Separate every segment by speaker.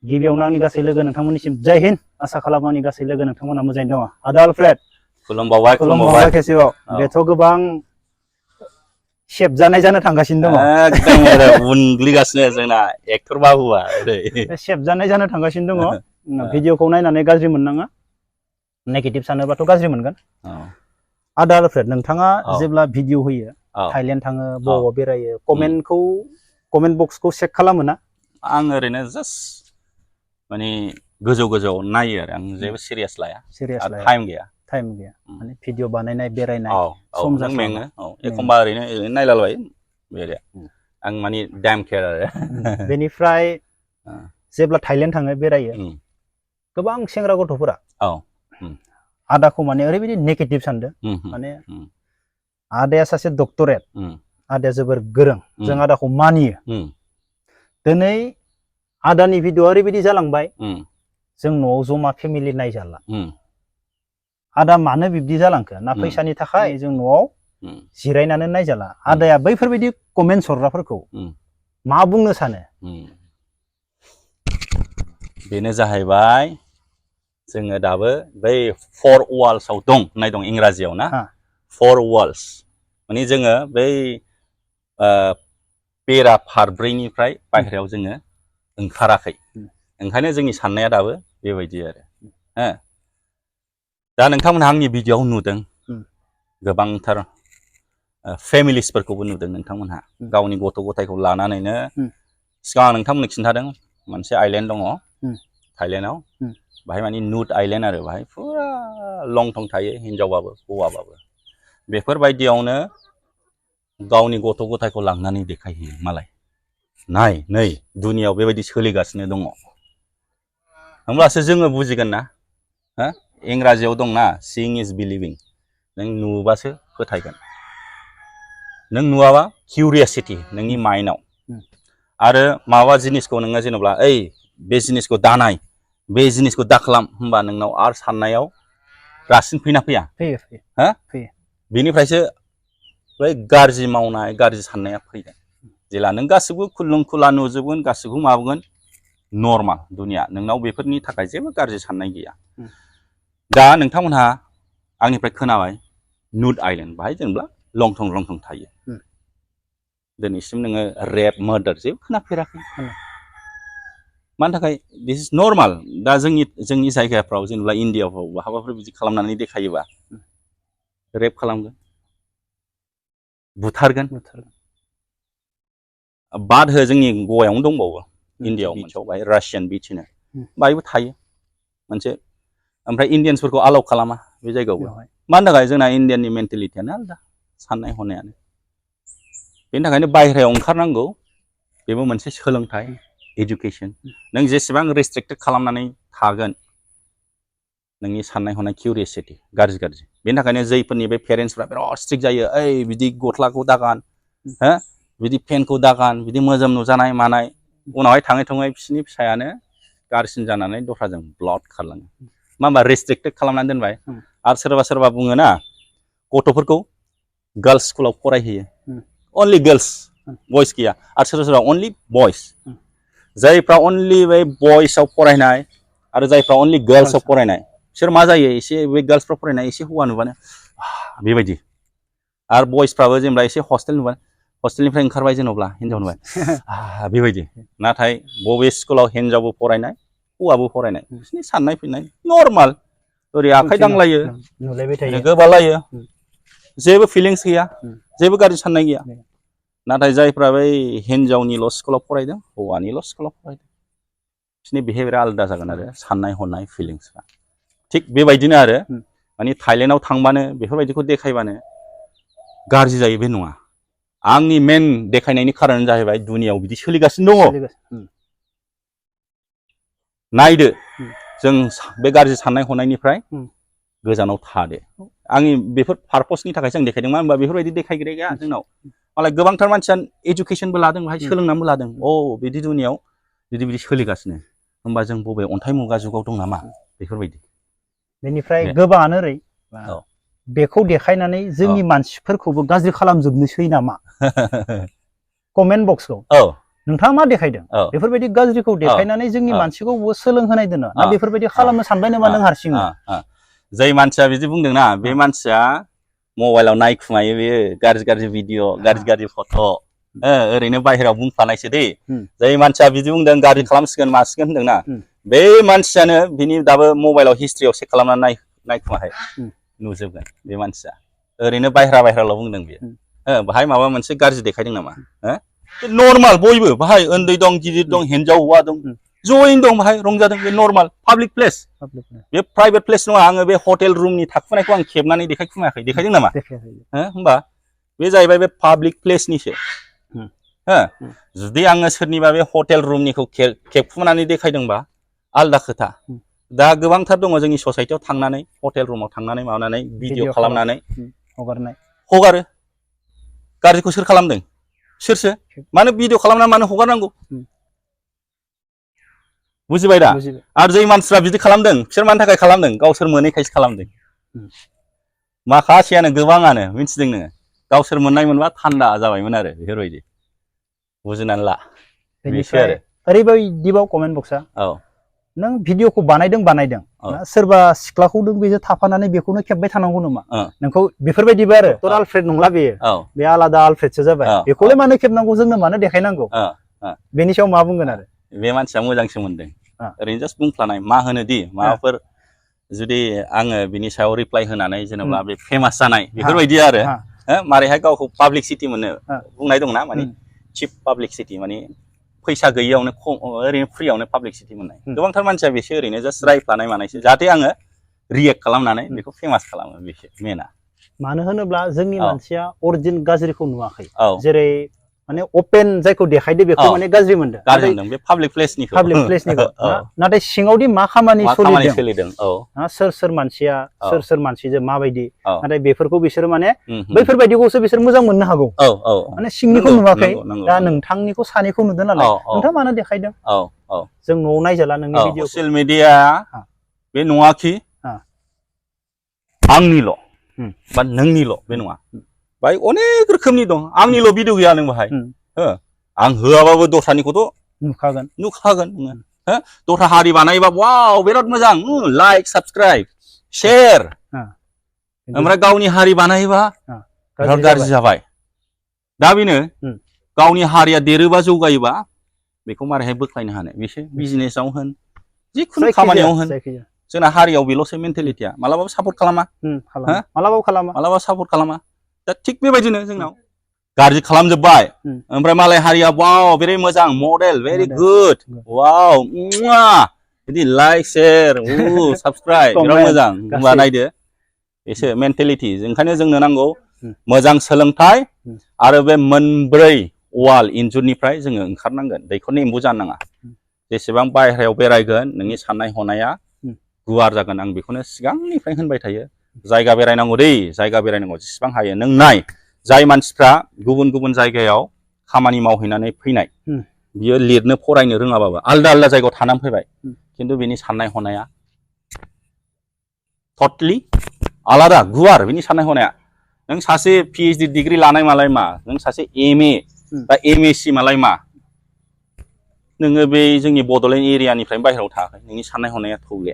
Speaker 1: गिबियावनो आंनि गासै लोगो नोंथांमोननिसिम जय हिन्द आसा खालामो आंनि गासै लोगो नोंथांमोना मोजाङै दङ। आदा आलफ्रेड खुलुमबावबाय खेबसेबाव। बेथ' गोबां सेबजानाय जानो थांगासिनो दङ।
Speaker 2: एकदम उनग्लिगासिनो जोंना एक्टर बाबुआ ओरै
Speaker 1: सेबजानाय जानो थांगासिनो दङ। भिडिअखौ नायनानै गाज्रि मोननाङा, नेगेटिभ सानोबाथ' गाज्रि मोनगोन। आदा आलफ्रेड, नोंथाङा जेब्ला भिडिअ होयो, थाइलेण्ड थाङो, बबावबा बेरायो, कमेन्ट बक्सखौ चेक खालामो ना?
Speaker 2: आं ओरैनो जास्ट माने गोजौ नायो आरो आं जेबो सिरियास लाया। टाइम गैया।
Speaker 1: माने भिडिअ बानायनाय, बेरायनाय सम
Speaker 2: नों
Speaker 1: जास्लाबा।
Speaker 2: मेङो। एखमबा ओरैनो नायलाबायो बेरे। आं माने डैम केयार आरो।
Speaker 1: बेनिफ्राय जेब्ला थाइलेण्ड थाङो बेरायो, गोबां सेंग्रा गथ'फोरा आदाखौ माने ओरैबायदि नेगेटिभ सानदों, माने आदाया सासे डक्टरेट, आदाया जोबोर गोरों, जों आदाखौ मानियो। दिनै आदानि भिडिअ ओरैबायदि जालांबाय, जों न'आव जमा फेमिलि नायजाला। आदा मानो बिब्दि जालांखो? ना फैसानि थाखाय जों न'आव जिरायनानै नायजाला? आदाया बैफोरबायदि कमेन्ट हरग्राफोरखौ मा बुंनो सानो?
Speaker 2: बेनो जाहैबाय जोङो दाबो बै 4 वाल्सआव होननाय दं इंराजियाव ना। 4 वाल्स माने जोङो बै बेरा फारब्रैनिफ्राय बाहेरायाव जोङो ओंखाराखै। ओंखायनो जोंनि साननाया दाबो बेबायदि आरो। दा नोंथांमोनहा आंनि भिडिअआव नुदों गोबांथार फेमिलिसफोरखौबो नुदों। नोंथांमोनहा गावनि गथ' गथायखौ लानानैनो सिगां आं नोंथांमोननो खिन्थादों, मोनसे आइलेण्ड दङ थाइलेण्डआव, बाहाय माने नुड आइलेण्ड आरो, बाहाय फुरा लं थं थायो, हिनजावबाबो हौवाबाबो। बेफोरबायदियावनो गावनि गथ' गथायखौ लांनानै देखायहैयो मालाय। नाय नै दुनियाव बेबायदि सोलिगासिनो दङ। होमब्लासो जोङो बुजिगोन ना। इंराजियाव दंना, सिइं इज बिलिभिं। नों नुबासो फोथायगोन। नों नुवाबा किउरियसिटि नोंनि माइन्डआव। आरो माबा जिनिसखौ नोङो जेनेबा ओइ बे जिनिसखौ दानाय, बे जिनिसखौ दाखालाम, होमबा नोंनाव आरो साननायाव रासिन फैना फैया?
Speaker 1: फैयो।
Speaker 2: बेनिफ्रायसो बै गाज्रि मावनाय, गाज्रि साननाया फैगोन। जेला नों गासिबो खुलुम खुला नुजोबगोन, गासिबो माबागोन, नर्माल दुनिया, नोंनाव बेफोरनि थाखाय जेबो गाज्रि साननाय गैया। दा नोंथांमोनहा आंनिफ्राय खोनाबाय नुड आइलेण्ड, बाहाय जेनेबा लं थं थायो। दिनैसिम नोङो रेप, मार्डार जेबो खोनाफेराखै। मानि थाखाय? दिस इज नर्माल। दा जोंनि जायगाफ्राव जेनेबा इण्डियाफ्राव बहाबाफोर बिदि खालामनानै देखायोबा रेप खालामगोन, बुथारगोन। बाद हो, जोंनि गवायावनो दंबावो, इण्डियाआव मोनसेयाव, बाहाय रासियान बिच होनो, बाहायबो थायो मोनसे। ओमफ्राय इण्डियानसफोरखौ आलाउ खालामा बे जायगायावबो। मानि थाखाय? जोंना इण्डियाननि मेन्टेलिटियानो आलादा, साननाय हनायानो। बेनि थाखायनो बाहेरायाव ओंखारनांगौ, बेबो मोनसे सोलोंथाइ, इडुकेसन। नों जेसेबां रेस्ट्रिक्टेड खालामनानै थागोन, नोंनि साननाय हनाय किउरियसिटि गाज्रि। बेनि थाखायनो जैफोरनि बे पेरेन्टसफ्रा बिराद स्ट्रिक्ट जायो, ओइ बिदि गस्लाखौ दागान, बिदि पेन्टखौ दागान, बिदि मोजोम नुजानाय मानाय। उनावहाय थाङै बिसोरनि फिसायानो गाज्रिसिन जानानै दस्राजों ब्लड खारलाङो। मा होनबा? रेस्ट्रिक्टेड खालामनानै दोनबाय। आरो सोरबा बुङो ना, गथ'फोरखौ गार्लस स्कुलाव फरायहोयो, अनलि गार्लस, बयस गैया। आरो सोरबा अनलि बयस। जायफ्रा अनलि बै बयसआव फरायनाय आरो जायफ्रा अनलि गार्लसआव फरायनाय, बिसोर मा जायो? एसे बे गार्लसफ्राव फरायनाय एसे हौवा नुबानो बेबायदि। आरो बयसफ्राबो जेनेबा एसे हस्टेल नुबानो, हस्टेलनिफ्राय ओंखारबाय जेनेबा हिनजाव नुबाय बेबायदि। नाथाय बबे स्कुलाव हिनजावबो फरायनाय, हौवाबो फरायनाय, बिसोरनि साननाय फैनाय नर्माल। ओरै आखाइ दांलायो, ओरै गोबालायो, जेबो फिलिंस गैया, जेबो गाज्रि साननाय गैया। नाथाय जायफ्रा बै हिनजावनिल' स्कुलाव फरायदों, हौवानिल' स्कुलाव फरायदों, बिसोरनि बिहेभियारा आलादा जागोन आरो, साननाय हनाय फिलिंसफ्रा। थिग बेबायदिनो आरो, माने थाइलेण्डआव थांबानो बेफोरबायदिखौ देखायबानो गाज्रि जायो बे नङा। आंनि मेन देखायनायनि खारनानो जाहैबाय दुनियाव बिदि सोलिगासिनो दङ। नायदो, जों बे गाज्रि साननाय हनायनिफ्राय गोजानाव थादो। आंनि बेफोर पारपसनि थाखायसो आं देखायदों। मानो होनबा बेफोरबायदि देखायग्राया गैया जोंनाव। मालाय गोबांथार मानसिया इडुकेसनबो लादों, बाहाय सोलोंनानैबो लादों। बिदि दुनियाव बिदि सोलिगासिनो, होमबा जों बबे अन्थाइ मुगा जुगाव दं नामा? बेफोरबायदि।
Speaker 1: बेनिफ्राय गोबाङानो ओरै, बेखौ देखायनानै जोंनि मानसिफोरखौबो गाज्रि खालामजोबनोसै नामा? कमेन्ट बक्सखौ नोंथाङा मा देखायदों
Speaker 2: औ
Speaker 1: बेफोरबायदि गाज्रिखौ देखायनानै जोंनि मानसिखौ सोलोंहोनाय दोनो ना बेफोरबायदि खालामनो सानबाय नामा नों हारसिंनो
Speaker 2: जाय मानसिया बिदि बुंदोंना बे मानसिया मबाइलाव नायखुमायो बेयो गाज्रि भिडिअ गाज्रि फट' ओरैनो बाहेरायाव बुंफ्लानायसो दै जाय मानसिया बिदि बुंदों गाज्रि खालामसिगोन मासिगोन होनदोंना बे मानसियानो बिनि दाबो मबाइलाव हिस्ट्रियाव चेक खालामनानै नायखुमाखै नुजोबगोन बे मानसिया ओरैनो बाहेराल' बुंदों बेयो बाहाय माबा मोनसे गाज्रि देखायदों नामा नर्माल बयबो बाहाय उन्दै दं गिदिर दं हिनजाव हौवा दं जयैनो दं बाहाय रंजादों बे नर्माल पाब्लिक प्लेस बे प्राइभेट प्लेस नङा आङो बे हटेल रुमनि थाखुमानायखौ आं खेबनानै देखायखुमायाखै देखायदों नामा होमबा बे जाहैबाय बे पाब्लिक प्लेसनिसो जुदि आङो सोरनिबा बे हटेल रुमनिखौ खेबखुमानानै देखायदोंबा आलदा खोथा दा गोबांथार दङ जोंनि ससाइटियाव थांनानै हटेल रुमाव थांनानै माबानानै भिडिअ खालामनानै हगारो गाज्रिखौ सोर खालामदों सोरसो मानो भिडिअ खालामनानै मानो हगारनांगौ बुजिबाय दा आरो जाय मानसिफ्रा बिदि खालामदों बिसोर मानि थाखाय खालामदों गावसोर मोनैखायसो खालामदों माखासेयानो गोबाङानो मिथिदों नोङो गावसोर मोननाय मोनबा थान्दा जाबायमोन आरो बेफोरबायदि बुजिनानै ला बेसो आरो
Speaker 1: ओरैबायदिबाव कमेन्ट बक्सआ नों भिडिअखौ बानायदों सोरबा सिख्लाखौ नों बेजों थाफानानै बेखौनो खेबबाय थानांगौ नामा नोंखौ बेफोरबायदिबो आरो थ' आलफ्रेड नंला बेयो बे आलादा आलफ्रेडसो जाबाय बेखौलाय मानो खेबनांगौ जोंनो मानो देखायनांगौ बेनि सायाव मा बुंगोन आरो
Speaker 2: बे मानसिया मोजांसो मोनदों ओरैनो जास्ट बुंफ्लानाय मा होनोदि माबाफोर जुदि आङो बिनि सायाव रिप्लाइ होनानै जेनेबा बे फेमास जानाय बेफोरबायदि आरो मारैहाय गावखौ पाब्लिसिटि मोनो बुंनाय दंना माने चिप पाब्लिसिटि माने फैसा गैयियावनो ओरैनो फ्रियावनो पाब्लिसिटि मोननाय गोबांथार मानसिया बेसो ओरैनो जास्ट रायफ्लानाय मानायसो जाहाथे आङो रियेक्ट खालामनानै बेखौ फेमास खालामो बेसो मेना
Speaker 1: मानो होनोब्ला जोंनि मानसिया अरिजिन गाज्रिखौ नुवाखै जेरै माने अपेन जायखौ देखायदो बेखौ माने गाज्रि मोनदों बे
Speaker 2: पाब्लिक प्लेसनिखौ
Speaker 1: नाथाय सिङावदि मा खामानि सोलिदों सोर मानसिया सोर मानसिजों माबायदि नाथाय बेफोरखौ बिसोर माने बैफोरबायदिखौसो बिसोर मोजां मोननो हागौ माने सिंनिखौ नुवाखै दा नोंथांनिखौ सानैखौ नुदों नालाय नोंथाङा मानो देखायदों जों न'आव नायजाला नोंनि भिडिअ
Speaker 2: ससियेल मिडिया बे नङाखि आंनिल' बा नोंनिल' बे नङा बाय अनेक रोखोमनि दं आंनिल' भिडिअ गैया नों बाहाय आं होआबाबो दस्रानिखौथ' नुखागोन नोङो दस्रा हारि बानायोबा वाव बिराद मोजां लाइक साबसक्राइब शेयार ओमफ्राय गावनि हारि बानायोबा बिराद गाज्रि जाबाय दा बेनो गावनि हारिया देरोबा जौगायोबा बेखौ मारैहाय बोख्लायनो हानो बेसो बिजनेसाव होन जिखुनु खामानियाव होन जोंना हारियाव बेल'सो मेन्टेलिटिया मालाबाबो सापर्ट खालामा मालाबाबो सापर्ट खालामा दा थिग बेबायदिनो जोंनाव गाज्रि खालामजोब्बाय ओमफ्राय मालाय हारिया वाव बिराद मोजां मडेल भेरि गुड वाव बिदि लाइक शेयार साबसक्राइब बिराद मोजां होनबा नायदो बेसो मेन्टेलिटि ओंखायनो जोंनो नांगौ मोजां सोलोंथाइ आरो बे मोनब्रै वाल इन्जुरनिफ्राय जोङो ओंखारनांगोन दैखरनि एम्बु जानो नाङा जेसेबां बायह्रायाव बेरायगोन नोंनि साननाय हनाया गुवार जागोन आं बेखौनो सिगांनिफ्राय होनबाय थायो जायगा बेरायनांगौ दै जायगा बेरायनांगौ जेसेबां हायो नों नाय जाय मानसिफ्रा गुबुन गुबुन जायगायाव खामानि मावहैनानै फैनाय बियो लिरनो फरायनो रोङाबाबो आलदा आलदा जायगायाव थानानै फैबाय खिन्थु बिनि साननाय हनाया टटलि आलादा गुवार बिनि साननाय हनाया नों सासे पिएइचडि डिग्रि लानाय मालाय मा नों सासे एमए बा एमएससि मालाय मा नोङो बे जोंनि बड'लेण्ड एरियानिफ्रायनो बाहेरायाव थायाखै नोंनि साननाय हनाया थौले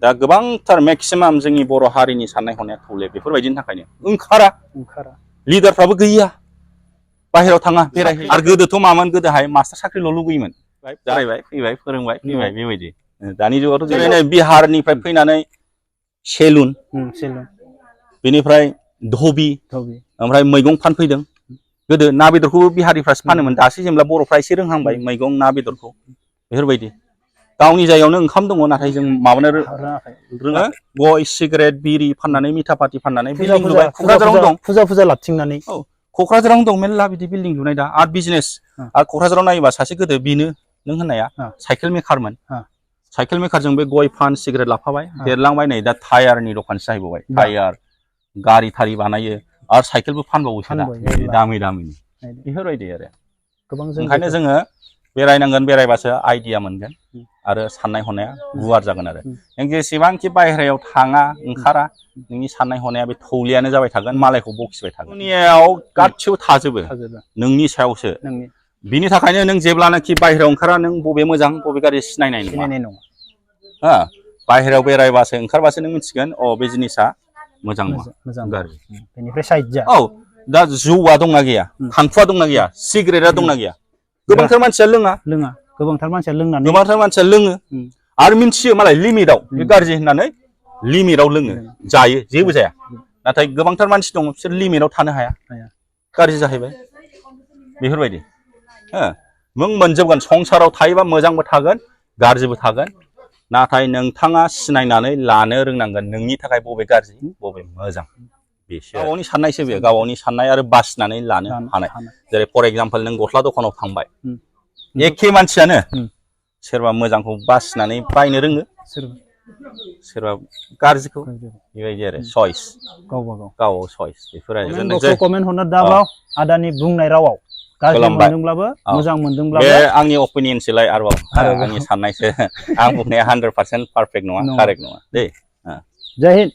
Speaker 2: दा गोबांथार मेक्सिमाम जोंनि बर' हारिनि साननाय हनाया थौले बेफोरबायदिनि थाखायनो ओंखारा लिडारफ्राबो गैया बाहेरायाव थाङा बेरायहैयो आरो गोदोथ' मामोन गोदोहाय मास्टार साख्रिल' लुगैयोमोन जाहैबाय फैबाय फोरोंबाय फैबाय बेबायदि दानि जुगावथ' जों बिहारनिफ्राय फैनानै सेलुन बेनिफ्राय धबि ओमफ्राय मैगं फानफैदों गोदो ना बेदरखौबो बिहारिफ्रासो फानोमोन दासो जेनेबा बर'फ्रा एसे रोंहांबाय मैगं ना बेदरखौ बेफोरबायदि गावनि जायगायावनो ओंखाम दङ नाथाय जों माबानो रोङा गय सिगारेट बिरि फाननानै मिथा पार्टि फाननानै बिल्डिं लुबाय क'क्राझारावनो दं
Speaker 1: फुजा लाबथिंनानै
Speaker 2: क'क्राझारावनो दं मेरला बिदि बिल्डिं लुनाय दा आर्ट बिजनेस आरो क'क्राझाराव नायोबा सासे गोदो बेनो नों होननाया साइकेल मेकारमोन साइकेल मेकारजों बे गय फान सिगारेट लाफाबाय देरलांबाय नै दा टायारनि दखानसो जाहैबाय टायार गारि थारि बानायो आरो साइकेलबो फानबावोसो दा दामि दामिनि बेफोरबायदि आरो ओंखायनो जोङो बेरायनांगोन बेरायबासो आइडिया मोनगोन आरो साननाय हनाया गुवार जागोन आरो नों जेसेबांखि बायहेरायाव थाङा ओंखारा नोंनि साननाय हनाया बे थौलेयानो जाबाय थागोन मालायखौ बखिबाय थागोन दुनियायाव गासिबो थाजोबो नोंनि सायावसो बिनि थाखायनो नों जेब्लानाखि बाहेरायाव ओंखारा नों बबे मोजां बबे गाज्रि सिनायनाय नङा
Speaker 1: सिनायनाय नङा
Speaker 2: हो बाहेरायाव बेरायबासो ओंखारबासो नों मिथिगोन अ बे जिनिसा मोजां नङा
Speaker 1: मोजां
Speaker 2: गाज्रि
Speaker 1: बेनिफ्राय साइड जा
Speaker 2: औ दा जौआ दंना गैया थांखुआ दंना गैया सिगारेटआ दंना गैया गोबांथार मानसिया लोङा
Speaker 1: गोबांथार मानसिया लोंनानै
Speaker 2: गोबांथार मानसिया लोङो आरो मिन्थियो मालाय लिमिटआव बे गाज्रि होननानै लिमिटआव लोङो जायो जेबो जाया नाथाय गोबांथार मानसि दङ बिसोर लिमिटआव थानो हाया गाज्रि जाहैबाय बेफोरबायदि हो नों मोनजोबगोन संसाराव थायोबा मोजांबो थागोन गाज्रिबो थागोन नाथाय नोंथाङा सिनायनानै लानो रोंनांगोन नोंनि थाखाय बबे गाज्रि बबे मोजां बेसो गावनि साननायसो बेयो गावनि साननाय आरो बासिनानै लानो हानाय जेरै फर एग्जाम्पल नों गस्ला दखानाव थांबाय एखे मानसियानो सोरबा मोजांखौ बासिनानै बायनो रोङो सोरबा गाज्रिखौ बेबायदि आरो चइस गाव चइस बेफोर आरो
Speaker 1: कमेन्ट हरनो दाबाव आदानि बुंनाय रावाव गाज्रि मोनदोंब्लाबो मोजां मोनदोंब्लाबो
Speaker 2: बे आंनि अपिनियनसोलाय आरोबाव आंनि साननायसो आं बुंनाया 100% पारफेक्ट नङा कारेक्ट नङा दे
Speaker 1: जय हिन्द